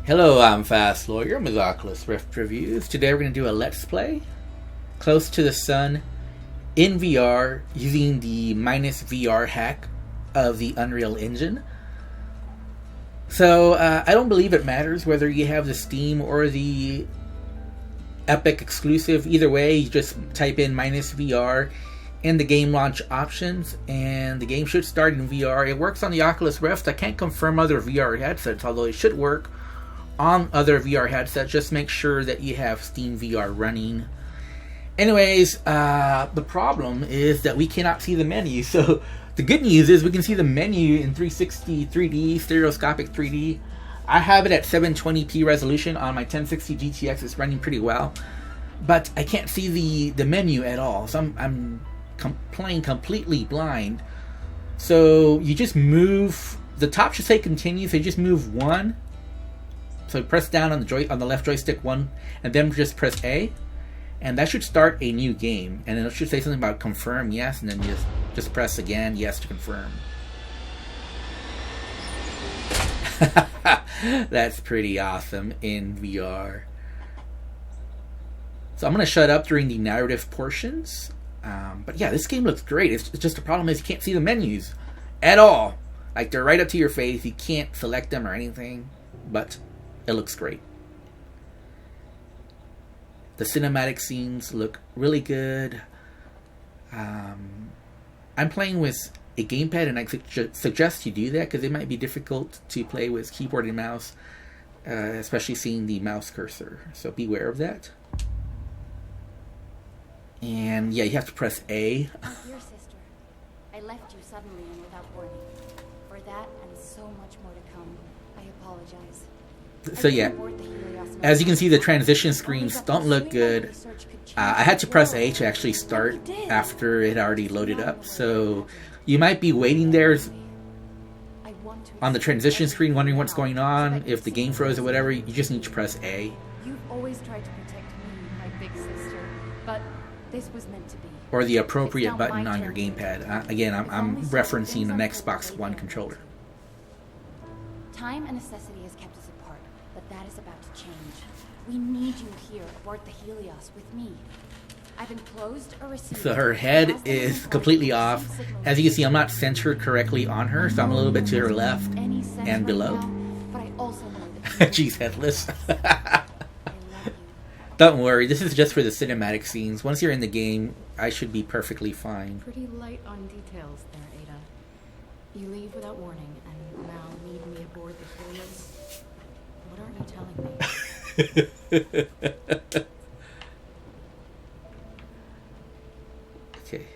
Hello, I'm Fast Lawyer with Oculus Rift Reviews. Today we're going to do a Let's Play, Close to the Sun, in VR, using the -VR hack of the Unreal Engine. So, I don't believe it matters whether you have the Steam or the Epic exclusive. Either way, you just type in -VR in the game launch options, and the game should start in VR. It works on the Oculus Rift. I can't confirm other VR headsets, although it should work on other VR headsets. Just make sure that you have Steam VR running. Anyways, the problem is that we cannot see the menu. So the good news is we can see the menu in 360 3D, stereoscopic 3D. I have it at 720p resolution on my 1060 GTX. It's running pretty well, but I can't see the menu at all. So I'm playing completely blind. So you just move. The top should say continue. So you just move one. So press down on the left joystick one, and then just press A, and that should start a new game. And it should say something about confirm yes, and then you just press again yes to confirm. That's pretty awesome in VR. So I'm going to shut up during the narrative portions. But yeah, this game looks great. It's just the problem is you can't see the menus at all. Like, they're right up to your face. You can't select them or anything. But it looks great. The cinematic scenes look really good. I'm playing with a gamepad, and I suggest you do that because it might be difficult to play with keyboard and mouse, especially seeing the mouse cursor. So beware of that. And yeah, you have to press A. My dear sister, I left you suddenly and without warning. For that and so much more to come, I apologize. So yeah, as you can see, the transition screens don't look good. I had to press A to actually start after it already loaded up. So you might be waiting there on the transition screen wondering what's going on. If the game froze or whatever, you just need to press A. You've always tried to protect me, my big sister, but this was meant to be. Or the appropriate button on your gamepad. Again, I'm referencing an Xbox One controller. Time and necessity has kept us apart, but that is about to change. We need you here aboard the Helios with me. I've enclosed a receiver. So her head is completely off. As you can see, I'm not centered correctly on her, so I'm a little bit to her left and below. But I also know that she's headless. Don't worry, this is just for the cinematic scenes. Once you're in the game, I should be perfectly fine. Pretty light on details there, Ada. You leave without warning, and now need me aboard the Helios. What aren't you telling me? Okay.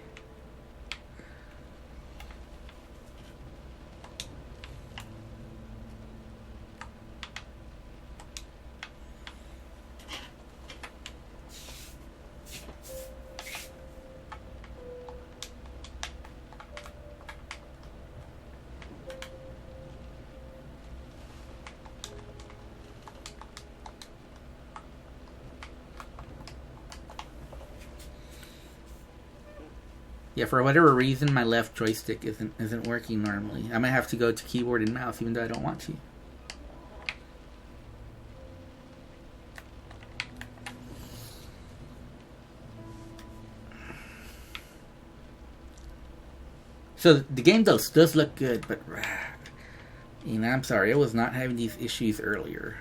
Yeah, for whatever reason, my left joystick isn't working normally. I might have to go to keyboard and mouse, even though I don't want to. So the game does look good, but I'm sorry, I was not having these issues earlier.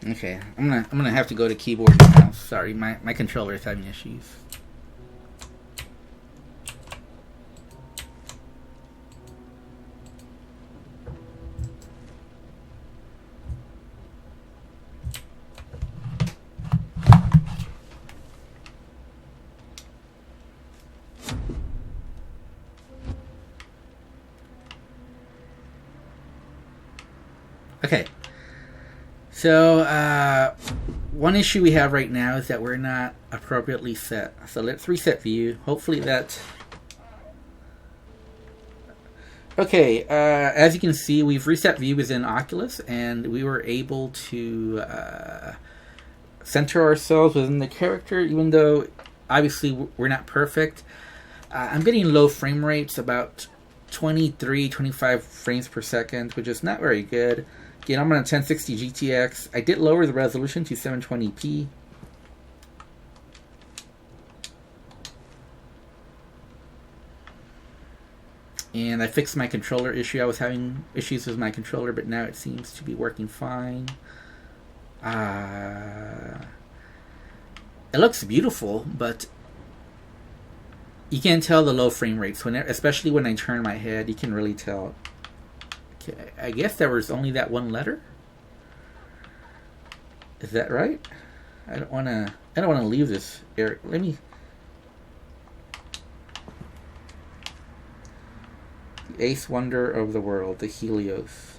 Okay, I'm gonna have to go to keyboard and mouse. Sorry, my controller is having issues. Okay. So, one issue we have right now is that we're not appropriately set. So let's reset view. Hopefully that Okay, as you can see, we've reset view within Oculus, and we were able to center ourselves within the character, even though obviously we're not perfect. I'm getting low frame rates, about 23, 25 frames per second, which is not very good. Again, I'm on a 1060 GTX. I did lower the resolution to 720p. And I fixed my controller issue. I was having issues with my controller, but now it seems to be working fine. It looks beautiful, but you can tell the low frame rates, especially when I turn my head. You can really tell. Okay, I guess there was only that one letter. Is that right? I don't want to leave this area. Let me. The eighth wonder of the world, the Helios.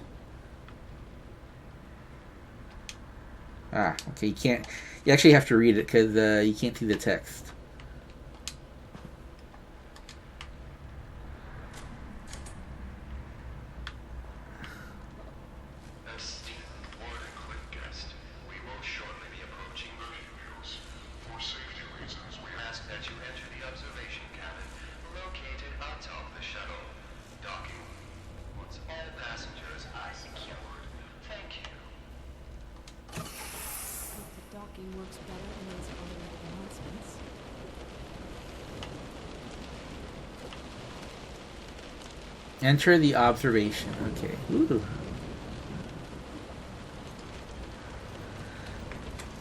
Okay. You actually have to read it because you can't see the text. Works better in these automated announcements. Enter the observation. Okay. Ooh.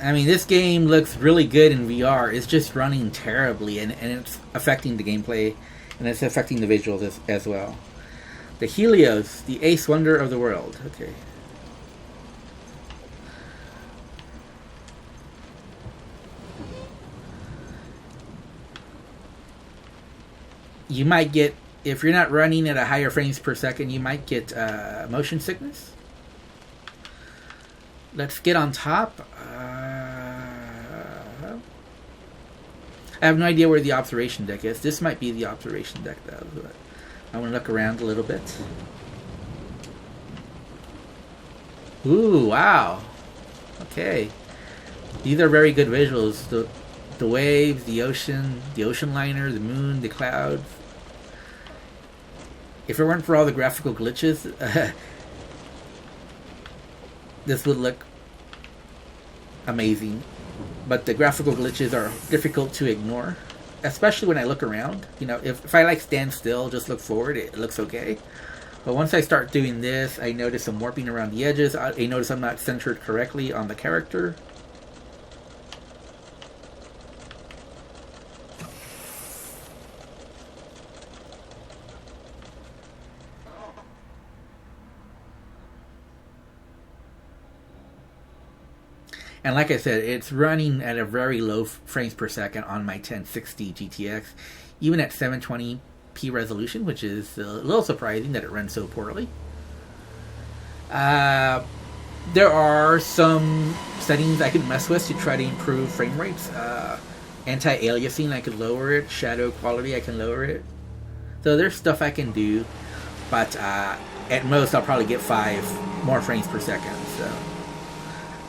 I mean, this game looks really good in VR. It's just running terribly, and it's affecting the gameplay, and it's affecting the visuals as well. The Helios, the eighth wonder of the world. Okay. You might get, if you're not running at a higher frames per second, you might get motion sickness. Let's get on top. I have no idea where the observation deck is. This might be the observation deck, though. But I want to look around a little bit. Ooh, wow. Okay. These are very good visuals. The waves, the ocean liner, the moon, the clouds. If it weren't for all the graphical glitches, this would look amazing. But the graphical glitches are difficult to ignore, especially when I look around. You know, if I like stand still, just look forward, it looks okay. But once I start doing this, I notice I'm warping around the edges. I notice I'm not centered correctly on the character. And like I said, it's running at a very low frames per second on my 1060 GTX, even at 720p resolution, which is a little surprising that it runs so poorly. There are some settings I can mess with to try to improve frame rates. Anti-aliasing, I could lower it. Shadow quality, I can lower it. So there's stuff I can do, but at most I'll probably get 5 more frames per second. So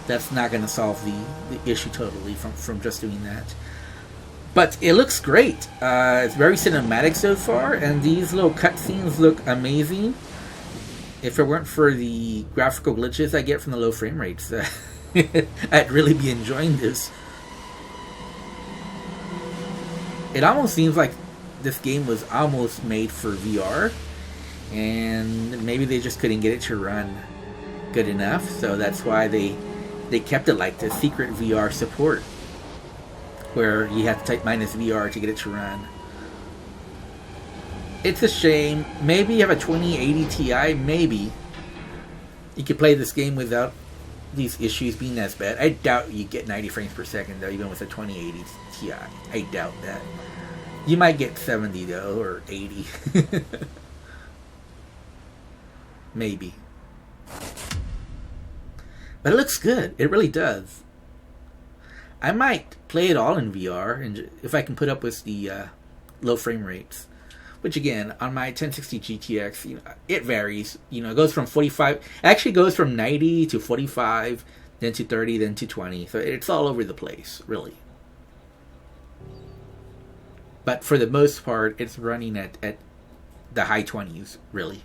that's not going to solve the issue totally from just doing that. But it looks great. It's very cinematic so far, and these little cutscenes look amazing. If it weren't for the graphical glitches I get from the low frame rates, I'd really be enjoying this. It almost seems like this game was almost made for VR, and maybe they just couldn't get it to run good enough, so that's why they kept it like the secret VR support, where you have to type -VR to get it to run. It's a shame. Maybe you have a 2080 Ti, maybe you could play this game without these issues being as bad. I doubt you get 90 frames per second, though, even with a 2080 Ti. I doubt that. You might get 70, though, or 80. Maybe. But it looks good. It really does. I might play it all in VR, and if I can put up with the low frame rates. which again, on my 1060 GTX, it varies. It goes from 45, actually goes from 90 to 45, then to 30, then to 20. So it's all over the place, really. But for the most part, it's running at the high 20s, really.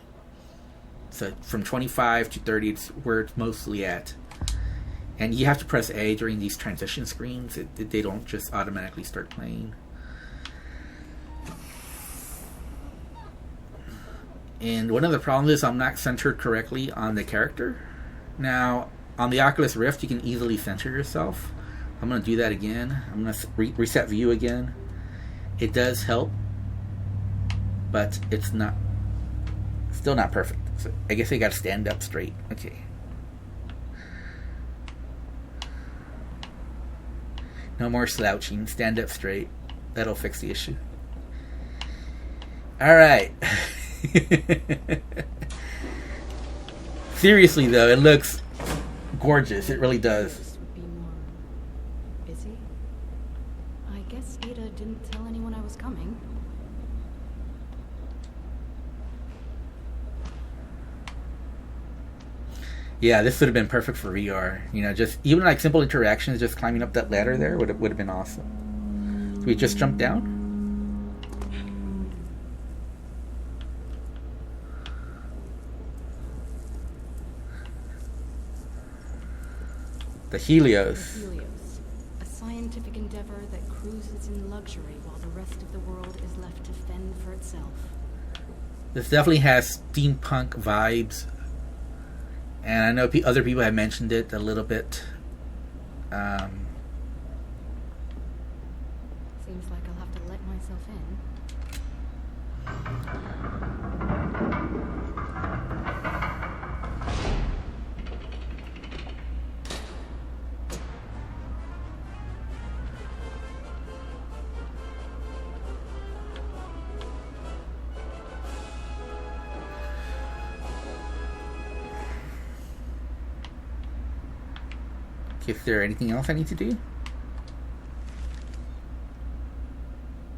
So from 25 to 30, it's where it's mostly at. And you have to press A during these transition screens. They don't just automatically start playing. And one of the problems is I'm not centered correctly on the character. Now, on the Oculus Rift, you can easily center yourself. I'm going to do that again. I'm going to reset view again. It does help, but it's still not perfect. So I guess I got to stand up straight. Okay. No more slouching. Stand up straight. That'll fix the issue. Alright. Seriously though, it looks gorgeous. It really does. This would be more busy. I guess Ada didn't tell anyone I was coming. Yeah, this would have been perfect for VR. Just even like simple interactions, just climbing up that ladder there would have been awesome. So we just jump down. The Helios. The Helios, a scientific endeavor that cruises in luxury while the rest of the world is left to fend for itself. This definitely has steampunk vibes. And I know other people have mentioned it a little bit. Seems like I'll have to let myself in. Is there anything else I need to do?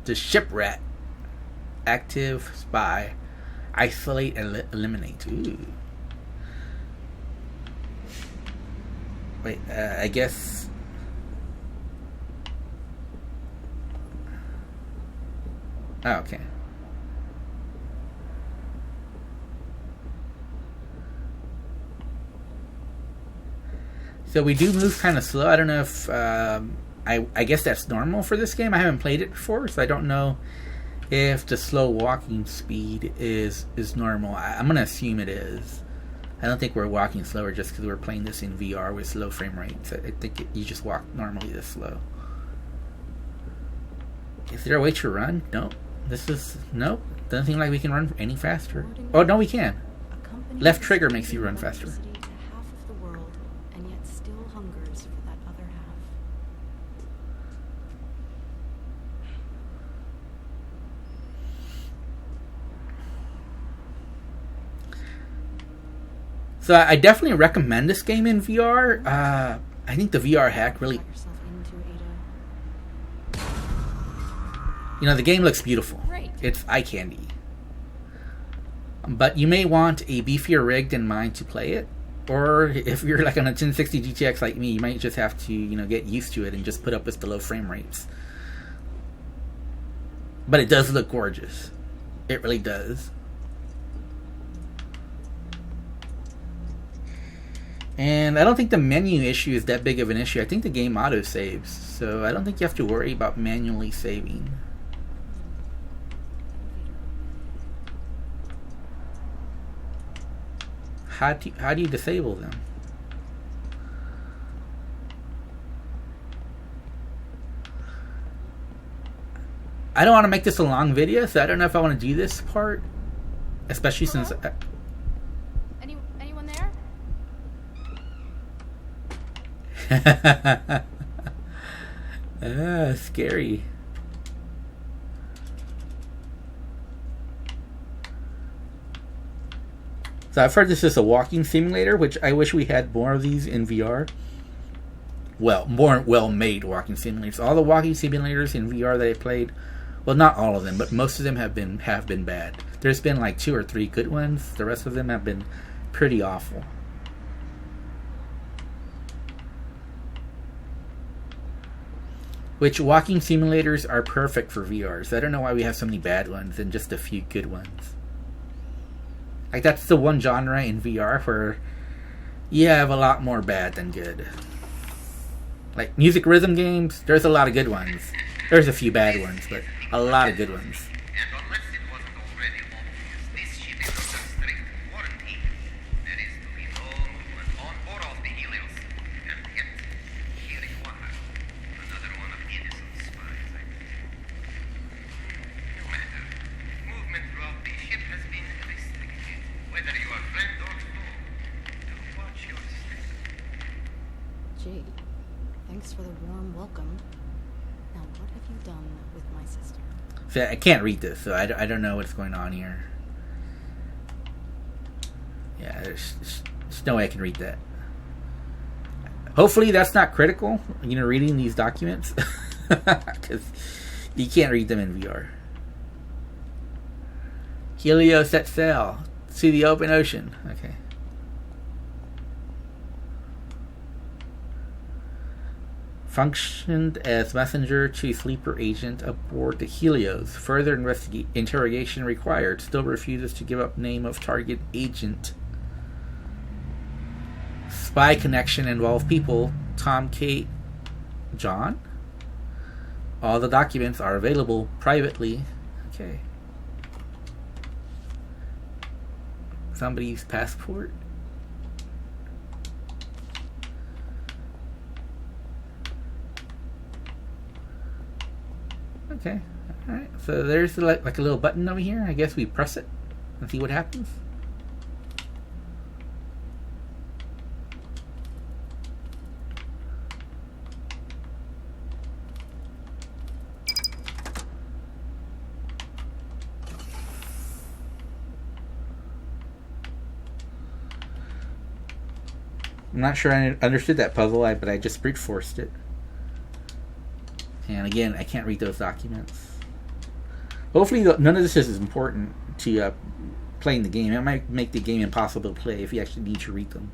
The shipwreck. Active spy. Isolate and eliminate. Ooh. Wait, I guess... Oh, okay. So we do move kind of slow. I don't know if... I guess that's normal for this game. I haven't played it before, so I don't know if the slow walking speed is normal. I'm going to assume it is. I don't think we're walking slower just because we're playing this in VR with slow frame rates. I think you just walk normally this slow. Is there a way to run? Nope. Nope. Doesn't seem like we can run any faster. Oh, no, we can. Left trigger makes you run faster. So I definitely recommend this game in VR. I think the VR hack really... the game looks beautiful. It's eye candy. But you may want a beefier rig than mine to play it. Or if you're like on a 1060 GTX like me, you might just have to, get used to it and just put up with the low frame rates. But it does look gorgeous. It really does. And I don't think the menu issue is that big of an issue. I think the game auto-saves, so I don't think you have to worry about manually saving. How do you disable them? I don't want to make this a long video, so I don't know if I want to do this part, especially since... Anyone there? Scary. So I've heard this is a walking simulator, which I wish we had more of these in VR. Well, more well-made walking simulators. All the walking simulators in VR that I played Well, not all of them, but most of them have been bad. There's been like 2 or 3 good ones. The rest of them have been pretty awful. Which walking simulators are perfect for VRs. I don't know why we have so many bad ones and just a few good ones. Like, that's the one genre in VR where you have a lot more bad than good. Like music rhythm games, there's a lot of good ones. There's a few bad ones, but a lot of good ones. Jade, thanks for the warm welcome. Now, what have you done with my sister? So I can't read this, so I don't know what's going on here. Yeah, there's no way I can read that. Hopefully that's not critical, reading these documents. Because you can't read them in VR. Helios set sail to the open ocean. Okay. Functioned as messenger to sleeper agent aboard the Helios. Further interrogation required. Still refuses to give up name of target agent. Spy connection involved people. Tom, Kate, John. All the documents are available privately. Okay. Somebody's passport. Okay, alright. So there's like a little button over here. I guess we press it and see what happens. I'm not sure I understood that puzzle, but I just brute forced it. And again, I can't read those documents. Hopefully, none of this is important to playing the game. It might make the game impossible to play if you actually need to read them.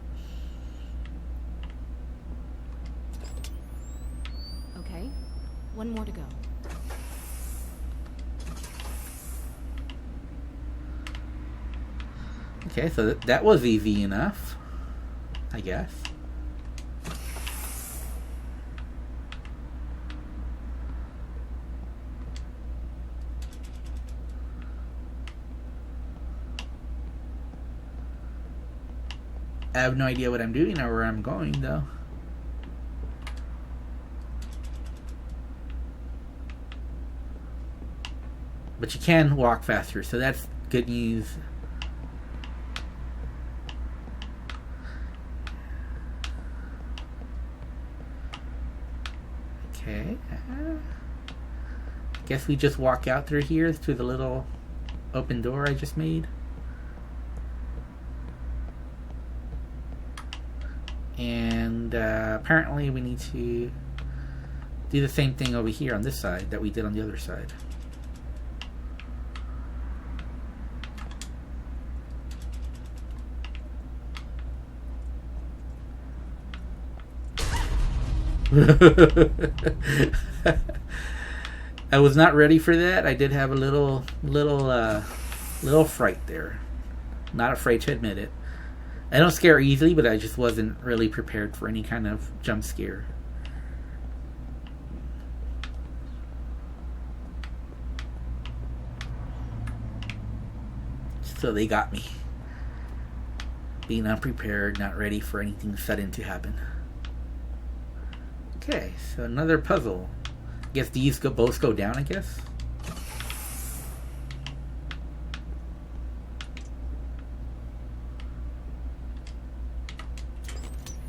Okay, one more to go. Okay, so that was easy enough, I guess. I have no idea what I'm doing or where I'm going, though. But you can walk faster, so that's good news. Okay. I guess we just walk out through here, through the little open door I just made. And apparently we need to do the same thing over here on this side that we did on the other side. I was not ready for that. I did have a little fright there. Not afraid to admit it. I don't scare easily, but I just wasn't really prepared for any kind of jump scare. So they got me. Being unprepared, not ready for anything sudden to happen. Okay, so another puzzle. I guess these both go down, I guess.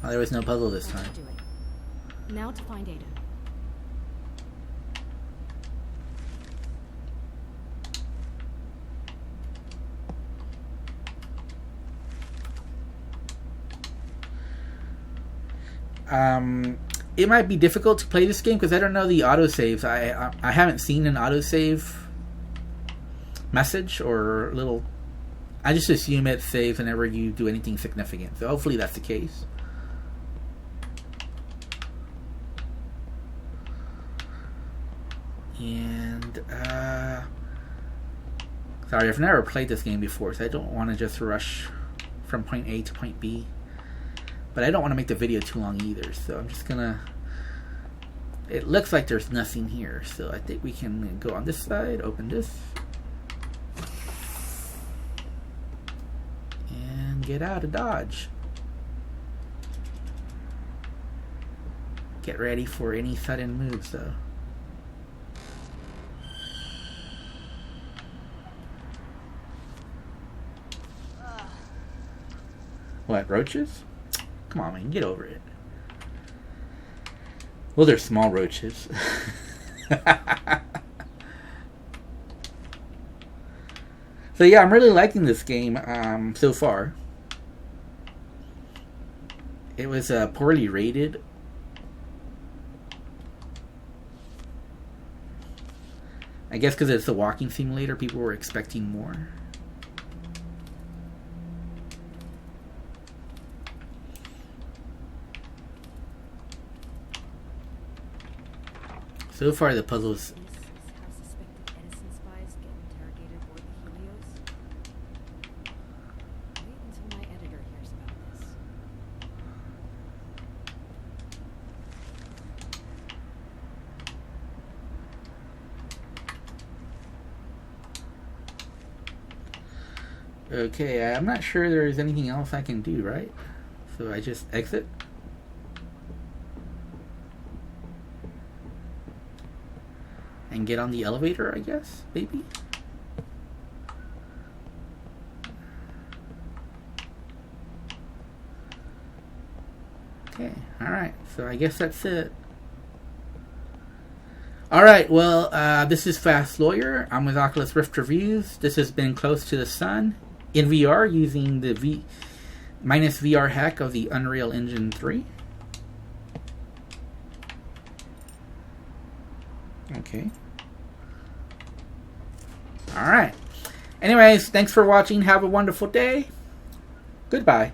Oh, there was no puzzle this time. Now to find Ada. it might be difficult to play this game because I don't know the autosaves. I haven't seen an autosave message or little. I just assume it saves whenever you do anything significant. So hopefully that's the case. And sorry, I've never played this game before, so I don't want to just rush from point A to point B. But I don't want to make the video too long either, so I'm just gonna... It looks like there's nothing here, so I think we can go on this side, open this, and get out of Dodge. Get ready for any sudden moves, though. What, roaches? Come on, man, get over it. Well, they're small roaches. So yeah, I'm really liking this game so far. It was poorly rated. I guess because it's a walking simulator, people were expecting more. So far, the puzzles. This is how suspected Edison spies get interrogated aboard the Helios. Wait until my editor hears about this. Okay, I'm not sure there's anything else I can do, right? So I just exit. And get on the elevator, I guess, maybe? Okay, alright, so I guess that's it. Alright, well, this is Fast Lawyer. I'm with Oculus Rift Reviews. This has been Close to the Sun in VR using the minus VR hack of the Unreal Engine 3. Okay. Alright. Anyways, thanks for watching. Have a wonderful day. Goodbye.